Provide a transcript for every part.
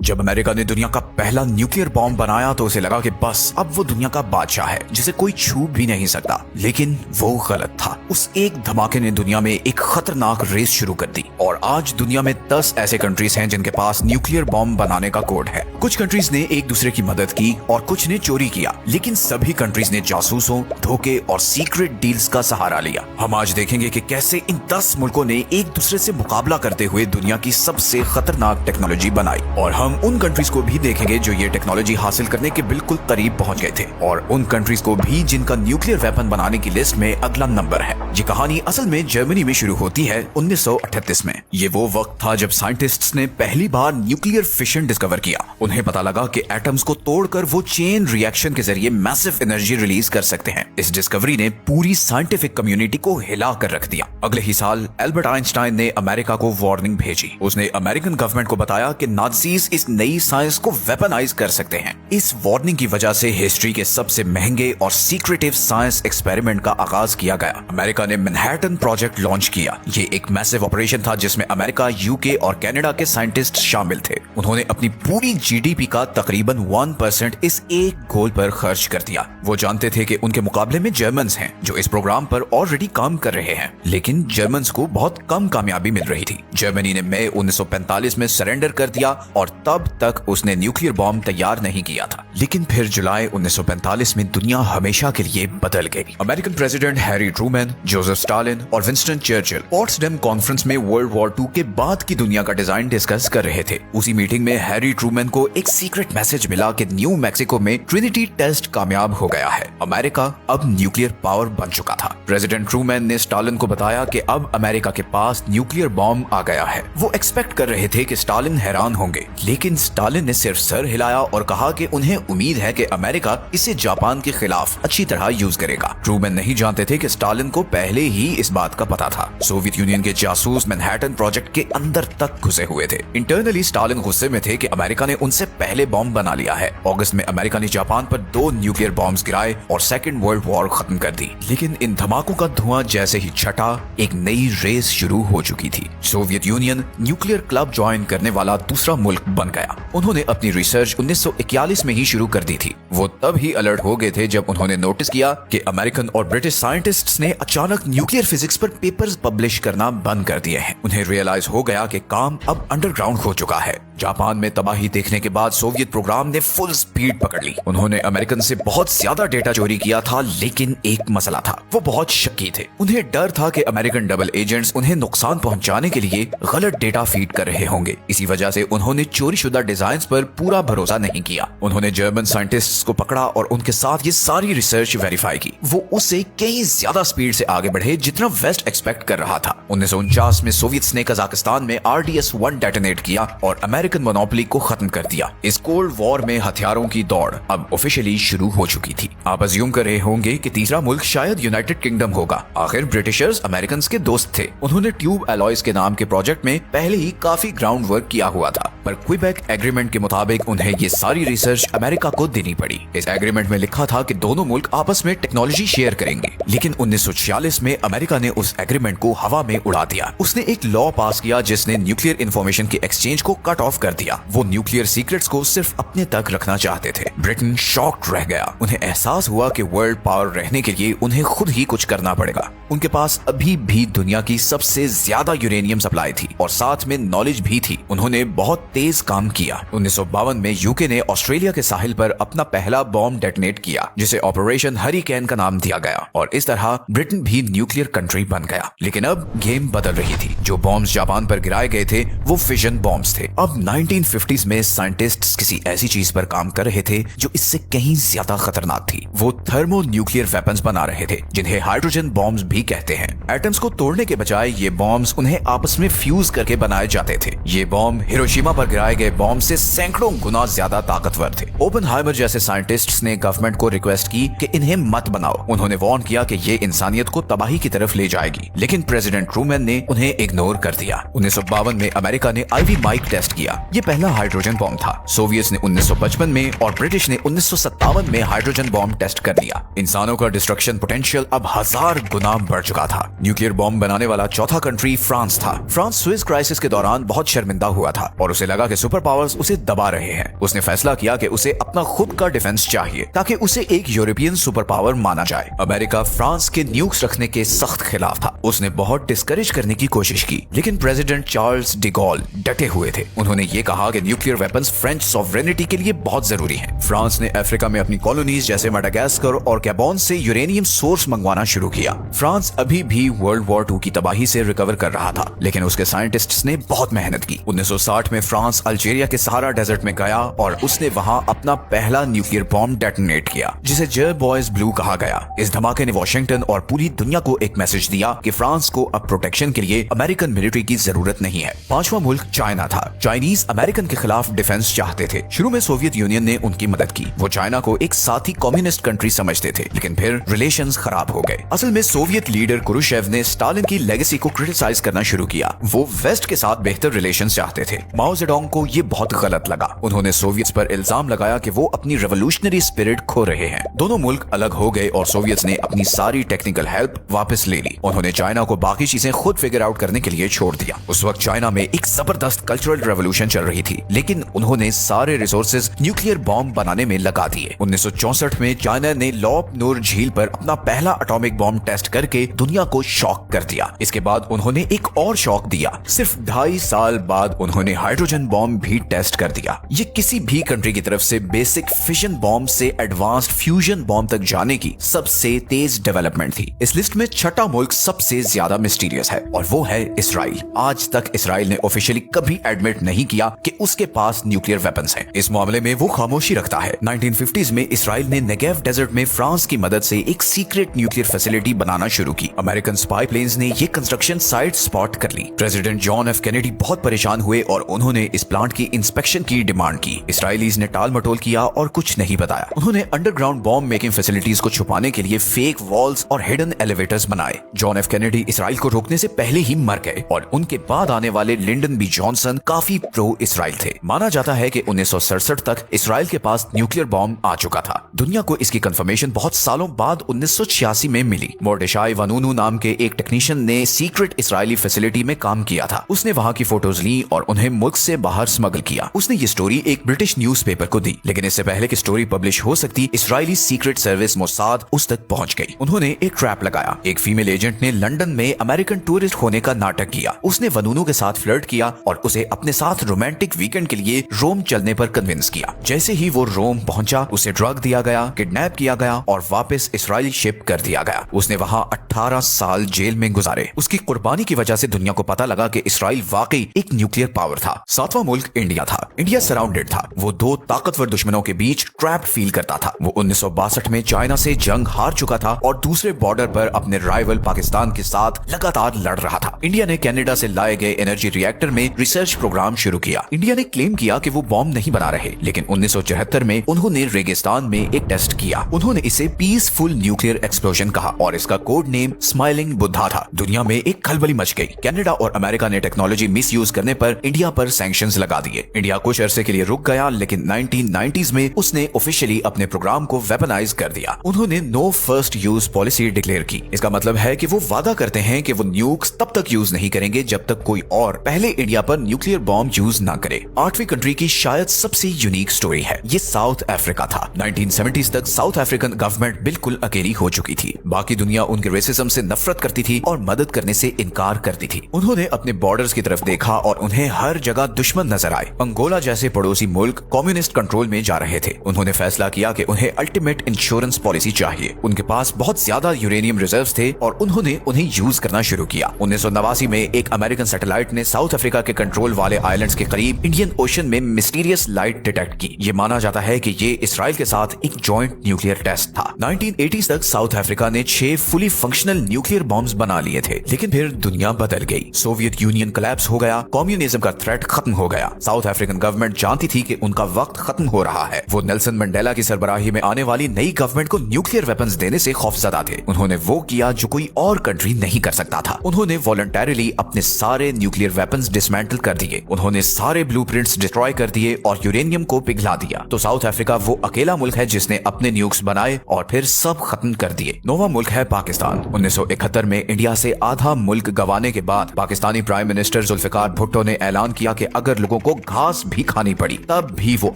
जब अमेरिका ने दुनिया का पहला न्यूक्लियर बॉम्ब बनाया तो उसे लगा कि बस अब वो दुनिया का बादशाह है जिसे कोई छू भी नहीं सकता। लेकिन वो गलत था। उस एक धमाके ने दुनिया में एक खतरनाक रेस शुरू कर दी और आज दुनिया में 10 ऐसे कंट्रीज हैं जिनके पास न्यूक्लियर बॉम्ब बनाने का कोड है। कुछ कंट्रीज ने एक दूसरे की मदद की और कुछ ने चोरी किया, लेकिन सभी कंट्रीज ने जासूसों, धोखे और सीक्रेट डील्स का सहारा लिया। हम आज देखेंगे कि कैसे इन 10 मुल्कों ने एक दूसरे से मुकाबला करते हुए दुनिया की सबसे खतरनाक टेक्नोलॉजी बनाई, और हम उन कंट्रीज को भी देखेंगे जो ये टेक्नोलॉजी हासिल करने के बिल्कुल करीब पहुंच गए थे, और उन कंट्रीज को भी जिनका न्यूक्लियर वेपन बनाने की लिस्ट में अगला नंबर है। ये कहानी असल में जर्मनी में शुरू होती है 1938 में। ये वो वक्त था जब साइंटिस्ट्स ने पहली बार न्यूक्लियर फिशन डिस्कवर किया। उन्हें पता लगा कि एटम्स को तोड़कर वो चेन रिएक्शन के जरिए मैसिव एनर्जी रिलीज कर सकते हैं। इस डिस्कवरी ने पूरी साइंटिफिक कम्युनिटी को हिला कर रख दिया। अगले ही साल एल्बर्ट आइंस्टाइन ने अमेरिका को वार्निंग भेजी। उसने अमेरिकन गवर्नमेंट को बताया कि नाज़ीज इस नई साइंस को वेपनाइज कर सकते हैं। इस वार्निंग की वजह से हिस्ट्री के सबसे महंगे और सीक्रेटिव साइंस एक्सपेरिमेंट का आगाज किया गया। अमेरिका ने मैनहट्टन प्रोजेक्ट लॉन्च किया। ये एक मैसिव ऑपरेशन था जिसमें अमेरिका, यूके और कनाडा के साइंटिस्ट शामिल थे। उन्होंने अपनी पूरी जीडीपी का तकरीबन 1% इस एक गोल पर खर्च कर दिया। वो जानते थे कि उनके मुकाबले में जर्मन्स हैं जो इस प्रोग्राम पर ऑलरेडी काम कर रहे हैं, लेकिन जर्मन्स को बहुत कम कामयाबी मिल रही थी। जर्मनी ने मई 1945 में सरेंडर कर दिया और तब तक उसने न्यूक्लियर बॉम्ब तैयार नहीं किया था। लेकिन फिर जुलाई 1945 में दुनिया हमेशा के लिए बदल गई। American president Harry Trueman, Joseph Stalin और विंस्टन चर्चिल पोट्सडम कॉन्फ्रेंस में वर्ल्ड वॉर 2 के बाद की दुनिया का डिजाइन डिस्कस कर रहे थे। उसी मीटिंग में हैरी ट्रूमैन को एक सीक्रेट मैसेज मिला कि न्यू मैक्सिको में ट्रिनिटी टेस्ट कामयाब हो गया है। अमेरिका अब न्यूक्लियर पावर बन चुका था। प्रेसिडेंट ट्रूमैन ने स्टालिन को बताया कि अब अमेरिका के पास न्यूक्लियर बॉम्ब आ गया है। वो एक्सपेक्ट कर रहे थे कि स्टालिन हैरान होंगे, लेकिन स्टालिन ने सिर्फ सर हिलाया और कहा कि उन्हें उम्मीद है कि अमेरिका इसे जापान के खिलाफ अच्छी तरह यूज करेगा। ट्रूमैन नहीं जानते थे कि स्टालिन को पहले ही इस बात का पता था। सोवियत यूनियन के जासूस मैनहट्टन प्रोजेक्ट के अंदर तक घुसे हुए थे। इंटरनली स्टालिन गुस्से में थे कि अमेरिका ने उनसे पहले बॉम्ब बना लिया है। अगस्त में अमेरिका ने जापान पर 2 न्यूक्लियर बॉम्ब्स गिराए और सेकेंड वर्ल्ड वॉर खत्म कर दी। लेकिन इन धमाकों का धुआं जैसे ही छटा, एक नई रेस शुरू हो चुकी थी। Soviet union nuclear club join करने वाला दूसरा मुल्क बन गया। उन्होंने अपनी रिसर्च 1941 में ही शुरू कर दी थी। वो तब ही अलर्ट हो गए थे जब उन्होंने नोटिस किया कि अमेरिकन और ब्रिटिश साइंटिस्ट्स ने अचानक न्यूक्लियर फिजिक्स पर पेपर्स पब्लिश करना बंद कर दिए हैं। उन्हें रियलाइज हो गया कि काम अब अंडरग्राउंड हो चुका है। जापान में तबाही देखने के बाद सोवियत प्रोग्राम ने फुल स्पीड पकड़ ली। उन्होंने अमेरिकन से बहुत ज्यादा डेटा चोरी किया था, लेकिन एक मसला था, वो बहुत शक्की थे। उन्हें डर था कि अमेरिकन डबल एजेंट्स उन्हें नुकसान पहुंचाने के लिए गलत डेटा फीड कर रहे होंगे। इसी वजह से उन्होंने चोरीशुदा डिजाइन्स पर पूरा भरोसा नहीं किया। उन्होंने जर्मन साइंटिस्ट्स को पकड़ा और उनके साथ ये सारी रिसर्च वेरीफाई की। वो उससे कई ज्यादा स्पीड से आगे बढ़े जितना वेस्ट एक्सपेक्ट कर रहा था। 1949 में सोवियत्स ने कजाकिस्तान में RDS-1 डेटोनेट किया और अमेरिकन मोनोपोली को खत्म कर दिया। इस कोल्ड वॉर में हथियारों की दौड़ अब ऑफिशियली शुरू हो चुकी थी। आप अज्यूम कर रहे होंगे कि तीसरा मुल्क शायद यूनाइटेड किंगडम होगा। आखिर ब्रिटिशर्स अमेरिकन के दोस्त थे। उन्होंने ट्यूब एलॉयज के नाम के प्रोजेक्ट में पहले ही काफी ग्राउंड वर्क किया हुआ था, पर क्विबेक एग्रीमेंट के मुताबिक उन्हें ये सारी रिसर्च अमेरिका को देनी पड़ी। इस एग्रीमेंट में लिखा था कि दोनों मुल्क आपस में टेक्नोलॉजी शेयर करेंगे, लेकिन 1946 में अमेरिका ने उस एग्रीमेंट को हवा में उड़ा दिया। उसने एक लॉ पास किया जिसने न्यूक्लियर इंफॉर्मेशन के एक्सचेंज को कट ऑफ कर दिया। वो न्यूक्लियर सीक्रेट्स को सिर्फ अपने तक रखना चाहते थे। ब्रिटेन शॉक्ड रह गया। उन्हें एहसास हुआ कि वर्ल्ड पावर रहने के लिए उन्हें खुद ही कुछ करना पड़ेगा। उनके पास अभी भी दुनिया की सबसे ज्यादा यूरेनियम सप्लाई थी और साथ में नॉलेज भी थी। उन्होंने बहुत तेज काम किया। 1952 में यूके ने ऑस्ट्रेलिया के साहिल पर अपना पहला बॉम्ब डेटोनेट किया, जिसे ऑपरेशन हरिकेन का नाम दिया गया, और इस तरह ब्रिटेन भी न्यूक्लियर कंट्री बन गया। लेकिन अब गेम बदल रही थी। जो बॉम्ब्स जापान पर गिराए गए थे वो फिजन बॉम्ब्स थे। अब 1950s में साइंटिस्ट्स किसी ऐसी चीज पर काम कर रहे थे जो इससे कहीं ज्यादा खतरनाक थी। वो थर्मो न्यूक्लियर वेपन्स बना रहे थे, जिन्हें हाइड्रोजन बॉम्ब्स भी कहते हैं। एटम्स को तोड़ने के बजाय ये बॉम्ब्स उन्हें आपस में फ्यूज करके बनाए जाते थे। ये बॉम्ब हिरोशिमा पर गिराए गए बॉम्ब से सैकड़ों गुना ज्यादा ताकतवर थे। ओपेनहाइमर जैसे साइंटिस्ट्स ने गवर्नमेंट को रिक्वेस्ट की कि इन्हें मत बनाओ। उन्होंने वार्न किया कि ये इंसानियत को तबाही की तरफ ले जाएगी, लेकिन प्रेसिडेंट ट्रूमैन ने उन्हें इग्नोर कर दिया। 1952 में अमेरिका ने आईवी माइक टेस्ट किया। ये पहला हाइड्रोजन बॉम्ब था। सोवियट्स ने 1955 में और ब्रिटिश ने 1957 में हाइड्रोजन बॉम्ब टेस्ट कर लिया। इंसानों का डिस्ट्रक्शन पोटेंशियल अब 1000 गुना बढ़ चुका था। न्यूक्लियर बॉम्ब बनाने वाला चौथा कंट्री फ्रांस था। फ्रांस स्विस क्राइसिस के दौरान बहुत शर्मिंदा हुआ था और उसे लगा कि सुपर पावर्स उसे दबा रहे हैं। उसने फैसला किया कि उसे अपना खुद का डिफेंस चाहिए ताकि उसे एक यूरोपियन सुपर पावर माना जाए। अमेरिका फ्रांस के न्यूक्स रखने के सख्त खिलाफ था। उसने बहुत डिस्करेज करने की कोशिश की, लेकिन प्रेसिडेंट चार्ल्स डी गॉल डटे हुए थे। उन्होंने ये कहा कि न्यूक्लियर वेपन्स फ्रेंच सॉवरेनिटी के लिए बहुत जरूरी हैं। फ्रांस ने अफ्रीका में अपनी कॉलोनीज जैसे मेडागास्कर और गैबोन से यूरेनियम सोर्स मंगवाना शुरू किया। फ्रांस अभी भी वर्ल्ड वॉर 2 की तबाही से रिकवर कर रहा था, लेकिन उसके साइंटिस्ट्स ने बहुत मेहनत की। 1960 में फ्रांस अल्जीरिया के सहारा डेजर्ट में गया और उसने वहां अपना पहला न्यूक्लियर बॉम्ब डेटोनेट किया, जिसे जय बॉयज ब्लू कहा गया। इस धमाके ने वॉशिंगटन और पूरी दुनिया को एक मैसेज दिया कि फ्रांस को अब प्रोटेक्शन के लिए अमेरिकन मिलिट्री की जरूरत नहीं है। पांचवा मुल्क चाइना था। चाइनीज अमेरिकन के खिलाफ डिफेंस चाहते थे। शुरू में सोवियत यूनियन ने उनकी मदद की। वो चाइना को एक साथी कम्युनिस्ट कंट्री समझते थे, लेकिन फिर रिलेशंस खराब हो गए। असल में सोवियत लीडर क्रुश्चेव ने स्टालिन की लेगेसी को क्रिटिसाइज करना शुरू किया। वो वेस्ट के साथ बेहतर रिलेशंस चाहते थे। माओ जेडोंग को ये बहुत गलत लगा। उन्होंने सोवियत्स पर इल्जाम लगाया कि वो अपनी रेवोल्यूशनरी स्पिरिट खो रहे हैं। दोनों मुल्क अलग हो गए और सोवियत्स ने अपनी सारी टेक्निकल हेल्प वापस ले ली। उन्होंने चाइना को बाकी चीजें खुद फिगर आउट करने के लिए छोड़ दिया। उस वक्त चाइना में एक जबरदस्त कल्चरल रेवोल्यूशन चल रही थी, लेकिन उन्होंने सारे रिसोर्सेज न्यूक्लियर बॉम्ब बनाने में लगा दिए। 1964 में चाइना ने लॉप नूर झील पर अपना पहला एटॉमिक बॉम्ब टेस्ट करके दुनिया को शॉक कर दिया। इसके बाद उन्होंने एक और शॉक दिया। सिर्फ 2.5 साल बाद उन्होंने हाइड्रोजन बॉम्ब भी टेस्ट कर दिया। ये किसी भी कंट्री की तरफ से बेसिक फिशन बॉम्ब से एडवांस्ड फ्यूजन बॉम्ब तक जाने की सबसे तेज डेवलपमेंट थी। इस लिस्ट में छठा मुल्क सबसे ज्यादा मिस्टीरियस है और वो है इसराइल। आज तक इसराइल ने ऑफिशियली कभी एडमिट नहीं किया कि उसके पास न्यूक्लियर वेपन्स हैं। इस मामले में वो खामोशी रखता है। 1950s में इसराइल ने नेगेव डेजर्ट में फ्रांस की मदद से एक सीक्रेट न्यूक्लियर फैसिलिटी बनाना शुरू की। अमेरिकन स्पाई प्लेन्स ने ये कंस्ट्रक्शन साइट स्पॉट कर ली। प्रेसिडेंट जॉन एफ कैनेडी बहुत परेशान हुए और उन्होंने इस प्लांट की इंस्पेक्शन की डिमांड की। इसराइलीज ने टाल मटोल किया और कुछ नहीं बताया। उन्होंने अंडरग्राउंड बॉम्ब मेकिंग फैसिलिटीज को छुपाने के लिए फेक वॉल्स और हिडन एलिवेटर्स बनाए। जॉन एफ कैनेडी इसराइल को रोकने से पहले ही मर गए और उनके बाद आने वाले लिंडन बी जॉनसन काफी प्रो इसराइल थे। माना जाता है कि 1967 तक इसराइल के पास न्यूक्लियर बॉम्ब आ चुका था। दुनिया को इसकी कंफर्मेशन बहुत सालों बाद 1986 में मिली। मोर्डेशाई वानूनू नाम के एक टेक्नीशियन ने सीक्रेट इसराइली फैसिलिटी में काम किया था। उसने वहां की फोटोज ली और उन्हें मुल्क से बाहर स्मगल किया। उसने ये स्टोरी एक ब्रिटिश न्यूज़पेपर को दी, लेकिन इससे पहले कि स्टोरी पब्लिश हो सकती, इसराइली सीक्रेट सर्विस मोसाद उस तक पहुंच गई। उन्होंने एक ट्रैप लगाया। एक फीमेल एजेंट ने लंदन में अमेरिकन टूरिस्ट होने का नाटक किया। उसने वनूनू के साथ फ्लर्ट किया और उसे अपने साथ रोमांटिक वीकेंड के लिए रोम चलने पर कन्विंस किया। जैसे ही वो रोम पहुंचा, उसे ड्रग दिया गया, किडनैप किया गया और वापस इसराइल शिप कर दिया गया। उसने वहां 18 साल जेल में गुजारे। उसकी कुर्बानी की वजह से दुनिया को पता लगा कि इसराइल वाकई एक न्यूक्लियर पावर था। सातवां मुल्क इंडिया था। इंडिया सराउंडेड था। वो दो ताकतवर दुश्मनों के बीच ट्रैप्ड फील करता था। वो 1962 में चाइना से जंग हार चुका था और दूसरे बॉर्डर पर अपने राइवल पाकिस्तान के साथ लगातार लड़ रहा था। इंडिया ने कनाडा से लाए गए एनर्जी रिएक्टर में रिसर्च प्रोग्राम शुरू किया। इंडिया ने क्लेम किया कि वो बॉम्ब नहीं बना रहे, लेकिन 1974 में उन्होंने रेगिस्तान में एक टेस्ट किया। उन्होंने इसे पीसफुल न्यूक्लियर एक्सप्लोजन कहा और इसका कोड नेम स्माइलिंग बुद्धा था। दुनिया में एक खलबली मच गई। कनाडा और अमेरिका ने टेक्नोलॉजी मिसयूज करने पर इंडिया पर सैंक्शंस लगा दिए। इंडिया कुछ अरसे के लिए रुक गया, लेकिन 1990s में उसने ऑफिशियली अपने प्रोग्राम को वेपनाइज कर दिया। उन्होंने no first use policy declare की। इसका मतलब है कि वो वादा करते हैं कि वो न्यूक्स तब तक यूज नहीं करेंगे जब तक कोई और पहले इंडिया पर न्यूक्लियर बॉम्ब यूज ना करे। 8वीं कंट्री की शायद सबसे यूनिक स्टोरी है। ये साउथ अफ्रीका था। 1970s तक साउथ अफ्रीकन गवर्नमेंट बिल्कुल अकेली हो चुकी थी। बाकी दुनिया उनके रेसिज्म से नफरत करती थी और मदद करने से इनकार करती थी। उन्होंने अपने बॉर्डर्स की तरफ देखा और उन्हें हर जगह दुश्मन नजर आए। अंगोला जैसे पड़ोसी मुल्क कम्युनिस्ट कंट्रोल में जा रहे थे। उन्होंने फैसला किया कि उन्हें अल्टीमेट इंश्योरेंस पॉलिसी चाहिए। उनके पास बहुत ज्यादा यूरेनियम रिजर्व्स थे और उन्होंने उन्हें यूज करना शुरू किया। 1989 में एक अमेरिकन सैटेलाइट ने साउथ अफ्रीका के कंट्रोल वाले आइलैंड्स के करीब इंडियन ओशन में मिस्टीरियस लाइट डिटेक्ट की। ये माना जाता है कि ये इसराइल के साथ एक जॉइंट न्यूक्लियर टेस्ट था। 1980s तक साउथ अफ्रीका ने 6 फुली फंक्शनल न्यूक्लियर बॉम्ब्स बना लिए थे, लेकिन फिर दुनिया बदल गई। सोवियत यूनियन कोलैप्स हो गया। कम्युनिज्म का थ्रेट खत्म हो गया। साउथ अफ्रीकन गवर्नमेंट जानती थी कि उनका वक्त खत्म हो रहा है। वो नेल्सन मंडेला की सरबराही में आने वाली नई गवर्नमेंट को न्यूक्लियर वेपन्स देने से खौफजदा थे। उन्होंने वो किया जो कोई और कंट्री नहीं कर सकता था। उन्होंने वॉलंटरीली अपने सारे न्यूक्लियर वेपन्स डिसमेंटल कर दिए। उन्होंने सारे ब्लूप्रिंट्स डिस्ट्रॉय कर दिए और यूरेनियम को पिघला दिया। तो साउथ अफ्रीका वो अकेला मुल्क है जिसने अपने न्यूक्स बनाए और फिर सब खत्म कर दिए। नौवां मुल्क है पाकिस्तान। 1971 में इंडिया से आधा मुल्क गंवाने के बाद पाकिस्तानी प्राइम मिनिस्टर जुल्फिकार भुट्टो ने ऐलान किया कि अगर लोगों को घास भी खानी पड़ी, तब भी वो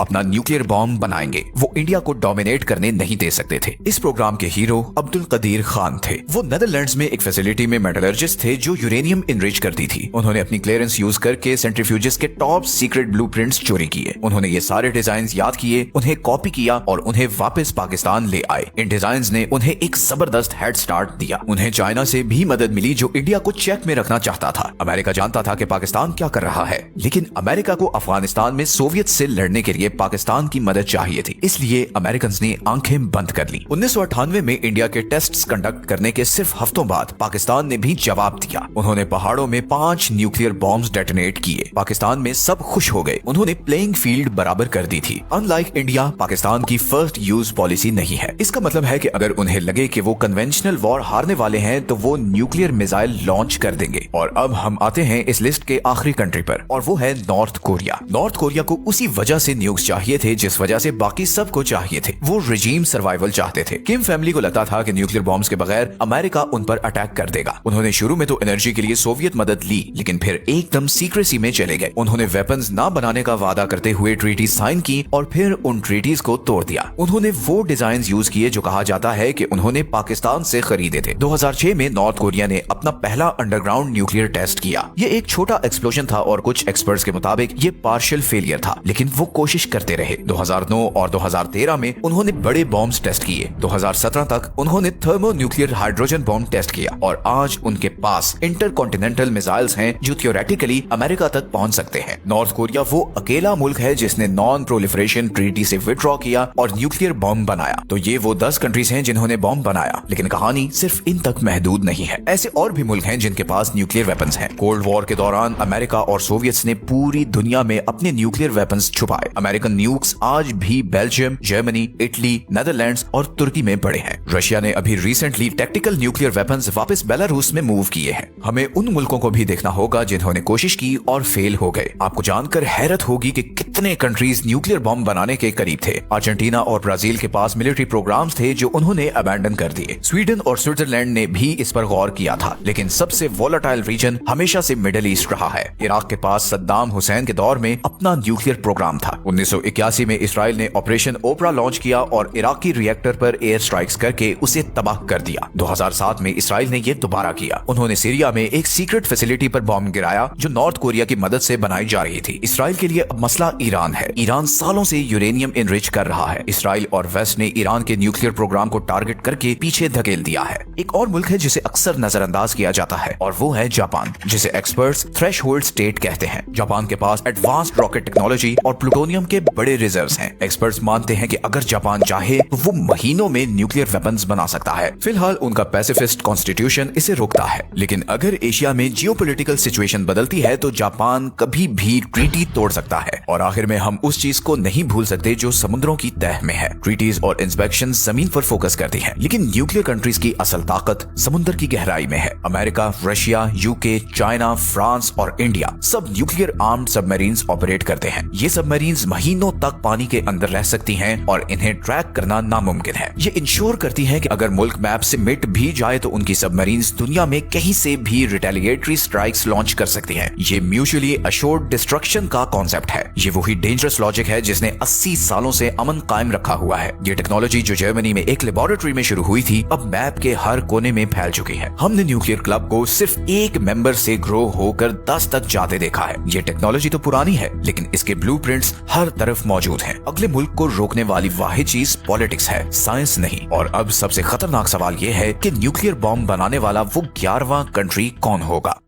अपना न्यूक्लियर बॉम्ब बनाएंगे। वो इंडिया को डोमिनेट करने नहीं दे सकते थे। इस प्रोग्राम के हीरो अब्दुल कदीर खान थे। वो नेदरलैंड्स में एक फैसिलिटी में मेटलर्जिस्ट थे जो यूरेनियम इनरिच करती थी। उन्होंने अपनी क्लियरेंस यूज करके सेंट्रीफ्यूजेस के टॉप सीक्रेट ब्लूप्रिंट्स चोरी किए। उन्होंने ये सारे डिजाइन्स याद किए, उन्हें कॉपी किया और उन्हें वापस पाकिस्तान ले आए। इन डिजाइन्स ने उन्हें एक जबरदस्त हेड स्टार्ट दिया। उन्हें चाइना से भी मदद मिली जो इंडिया को चेक में रखना चाहता था। अमेरिका जानता था कि पाकिस्तान क्या कर रहा है, लेकिन अमेरिका को अफगानिस्तान में सोवियत से लड़ने के लिए पाकिस्तान की मदद चाहिए थी। इसलिए अमेरिकन ने आंखें बंद कर ली। 1998 में इंडिया के टेस्ट्स कंडक्ट करने के सिर्फ हफ्तों बाद पाकिस्तान ने भी जवाब दिया। उन्होंने पहाड़ों में 5 न्यूक्लियर बॉम्ब्स डेटोनेट किए। पाकिस्तान में सब खुश हो गए। उन्होंने प्लेइंग फील्ड बराबर कर दी थी। अनलाइक इंडिया, पाकिस्तान की फर्स्ट यूज पॉलिसी नहीं है। इसका मतलब है कि अगर उन्हें लगे कि वो कन्वेंशनल वॉर हारने वाले हैं तो वो न्यूक्लियर मिसाइल लॉन्च कर देंगे। और अब हम आते हैं इस लिस्ट के आखिरी कंट्री पर, और वो है नॉर्थ कोरिया। नॉर्थ कोरिया को उसी वजह से न्यूक्लियर्स चाहिए थे जिस वजह से बाकी सबको चाहिए थे। वो रिजीम सर्वाइवल चाहते थे। किम फैमिली को लगता था कि न्यूक्लियर बॉम्ब्स के बगैर अमेरिका उन पर अटैक कर देगा। उन्होंने शुरू में तो एनर्जी के लिए सोवियत मदद ली, लेकिन फिर एकदम सीक्रेसी में चले गए। उन्होंने वेपन्स ना बनाने का वादा करते हुए ट्रीटी साइन की और फिर उन ट्रीटीज को तोड़ दिया। उन्होंने वो डिजाइन यूज किए जो कहा जाता है कि उन्होंने पाकिस्तान से खरीदे थे। 2006 में नॉर्थ कोरिया ने अपना पहला अंडरग्राउंड न्यूक्लियर टेस्ट किया। ये एक छोटा एक्सप्लोजन था और कुछ एक्सपर्ट्स के मुताबिक ये पार्शियल फेलियर था, लेकिन वो कोशिश करते रहे। 2009 और 2013 में उन्होंने बड़े बॉम्ब्स टेस्ट किए। 2017 तक उन्होंने thermo nuclear hydrogen bomb test किया और आज उनके पास इंटरकॉन्टिनेंटल मिसाइल्स हैं जो थियोरेटिकली अमेरिका तक पहुंच सकते हैं। नॉर्थ कोरिया वो अकेला मुल्क है जिसने नॉन प्रोलिफरेशन ट्रीटी से विड्रॉ किया और न्यूक्लियर बॉम्ब बनाया। तो ये वो 10 कंट्रीज हैं जिन्होंने बॉम्ब बनाया, लेकिन कहानी सिर्फ इन तक महदूद नहीं है। ऐसे और भी मुल्क हैं जिनके पास न्यूक्लियर वेपन्स हैं। कोल्ड वॉर के दौरान अमेरिका और सोवियट्स ने पूरी दुनिया में अपने न्यूक्लियर वेपन्स छुपाए। अमेरिकन न्यूक्स आज भी बेल्जियम, जर्मनी, इटली, नेदरलैंड्स और तुर्की में पड़े हैं। रशिया ने अभी रिसेंटली टैक्टिकल न्यूक्लियर वेपन्स वापस बेलारूस में मूव किए हैं। हमें उन मुल्कों को भी देखना होगा जिन्होंने कोशिश की और फेल हो गए। आपको जानकर हैरत होगी कि कितने कंट्रीज न्यूक्लियर बॉम्ब बनाने के करीब थे। अर्जेंटीना और ब्राजील के पास मिलिट्री प्रोग्राम्स थे जो उन्होंने अबैंडन कर दिए। स्वीडन और स्विट्जरलैंड ने भी इस पर गौर किया था, लेकिन सबसे वोलेटाइल रीजन हमेशा से मिडिल ईस्ट रहा है। इराक के पास सद्दाम हुसैन के दौर में अपना न्यूक्लियर प्रोग्राम था। 1981 में इसराइल ने ऑपरेशन ओपरा लॉन्च किया और इराकी रिएक्टर पर एयर स्ट्राइक्स करके उसे तबाह कर दिया। 2007 में इसराइल ने यह दोबारा किया। उन्होंने सीरिया में एक सीक्रेट फैसिलिटी पर बॉम्ब गिराया जो नॉर्थ कोरिया की मदद से बनाई जा रही थी। इसराइल के लिए अब मसला ईरान है। ईरान सालों से यूरेनियम इनरिच कर रहा है। इसराइल और वेस्ट ने ईरान के न्यूक्लियर प्रोग्राम को टारगेट करके पीछे धकेल दिया है। एक और मुल्क है जिसे अक्सर नजरअंदाज किया जाता है और वो है जापान, जिसे एक्सपर्ट्स थ्रेशहोल्ड स्टेट कहते हैं। जापान के पास एडवांस्ड रॉकेट टेक्नोलॉजी और प्लूटोनियम के बड़े रिजर्व्स हैं। एक्सपर्ट्स मानते हैं कि अगर जापान चाहे तो वो महीनों में न्यूक्लियर वेपन्स बना सकता है। फिलहाल उनका पैसिफिस्ट कॉन्स्टिट्यूशन इसे रोकता है, लेकिन अगर एशिया में जियोपॉलिटिकल सिचुएशन बदलती है तो जापान कभी भी ट्रीटी तोड़ सकता है। और आखिर में हम उस चीज को नहीं भूल सकते जो समुद्रों की तह में है। ट्रीटीज और इंस्पेक्शन जमीन पर फोकस करती हैं, लेकिन न्यूक्लियर कंट्रीज की असल ताकत समुद्र की गहराई में है। America, Russia, UK, China, France और इंडिया सब न्यूक्लियर आर्म्ड सबमरीन्स ऑपरेट करते हैं। ये सबमरीन्स महीनों तक पानी के अंदर रह सकती हैं और इन्हें ट्रैक करना नामुमकिन है। ये इंश्योर करती हैं कि अगर मुल्क मैप से मिट भी जाए तो उनकी सबमरीन्स दुनिया में कहीं से भी रिटेलिएटरी स्ट्राइक्स लॉन्च कर सकती हैं। ये म्यूचुअली अश्योर्ड डिस्ट्रक्शन का कॉन्सेप्ट है। ये वही डेंजरस लॉजिक है जिसने 80 सालों से अमन कायम रखा हुआ है। ये टेक्नोलॉजी जो जर्मनी में एक लेबोरेटरी में शुरू हुई थी अब मैप के हर कोने में फैल चुकी है। हमने न्यूक्लियर क्लब को सिर्फ एक मेंबर से ग्रो होकर 10 तक जाते देखा है। ये टेक्नोलॉजी तो पुरानी है, लेकिन इसके ब्लूप्रिंट्स हर तरफ मौजूद हैं। अगले मुल्क को रोकने वाली वाहिद चीज पॉलिटिक्स है, साइंस नहीं। और अब सबसे खतरनाक सवाल ये है कि न्यूक्लियर बॉम्ब बनाने वाला वो 11वां कंट्री कौन होगा।